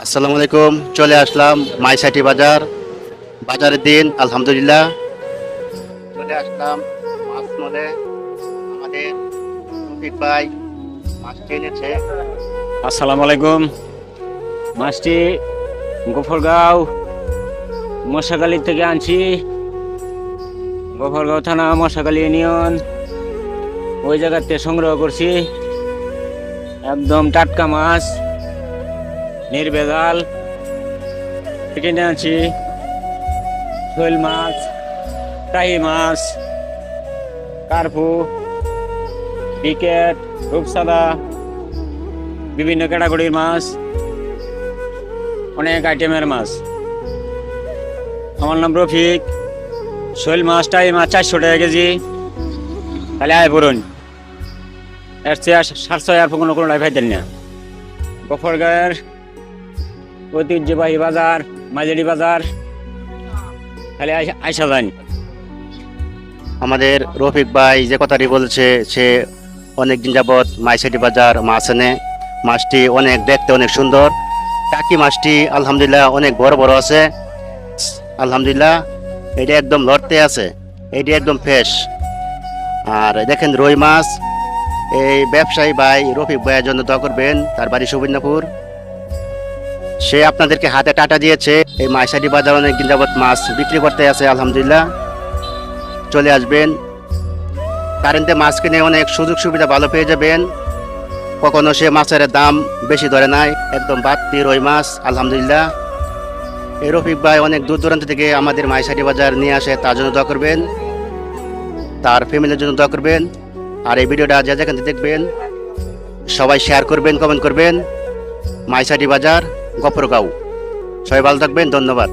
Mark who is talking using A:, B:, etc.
A: আসসালামু আলাইকুম। চলে আসলাম মাইসাটি বাজার, বাজারের দিন আলহামদুলিল্লাহ। চলে আসলাম মাছ মলে। আমাদের রফিক ভাই মাছটি এনেছে।
B: আসসালামু আলাইকুম। মাছটি গফরগাঁও মশাখালী থেকে আনছি। গফরগাঁও থানা মশাখালী ইউনিয়ন, ওই জায়গাতে সংগ্রহ করছি। একদম টাটকা মাছ, নির্ভেজাল। কিনে আনছি শোল মাছ, টাই মাছ, কার্পু, বিকেট, রূপসাদা, বিভিন্ন ক্যাটাগরির মাছ, অনেক আইটেমের মাছ। আমার নাম রফিক। শোল মাছ, টাই মাছ 400 টাকা কেজি। তাহলে আয় পড়ুন, এর চেয়ে 700 আর কোনো ভাইতেন না। গফরগাঁয়ের ঐতিহ্যবাহী বাজার, মাঝারি বাজার, তাহলে আইসা যান।
A: আমাদের রফিক ভাই যে কথাটি বলছে, সে অনেক দিন যাবৎ মাইসাটি বাজার মাছ এনে। মাছটি অনেক দেখতে অনেক সুন্দর। টাকি মাছটি আলহামদুলিল্লাহ অনেক বড় বড় আছে। আলহামদুলিল্লাহ এটা একদম লড়তে আছে, এটি একদম ফ্রেশ। আর দেখেন রুই মাছ, এই ব্যবসায়ী ভাই রফিক ভাইয়ের জন্য দোয়া করবেন। তার বাড়ি সুবর্ণপুর। সে আপনাদেরকে হাতে টাটা দিয়েছে। এই মাইসাটি বাজার অনেক দিন যাবৎ মাছ বিক্রি করতে আছে আলহামদুলিল্লাহ। চলে আসবেন। কারেন্টে মাছ কিনে অনেক সুযোগ সুবিধা ভালো পেয়ে যাবেন। কখনো সে মাছের দাম বেশি ধরে নাই, একদম বাড়তি রুই মাছ আলহামদুলিল্লাহ। এই রফিক ভাই অনেক দূর দূরান্ত থেকে আমাদের মাইসাটি বাজার নিয়ে আসে, তার জন্য দোয়া করবেন, তার ফ্যামিলির জন্য দোয়া করবেন। আর এই ভিডিওটা যে যেখান থেকে দেখবেন সবাই শেয়ার করবেন, কমেন্ট করবেন। মাইসাটি বাজার, গফরগাঁও। সবাই ভালো থাকবেন, ধন্যবাদ।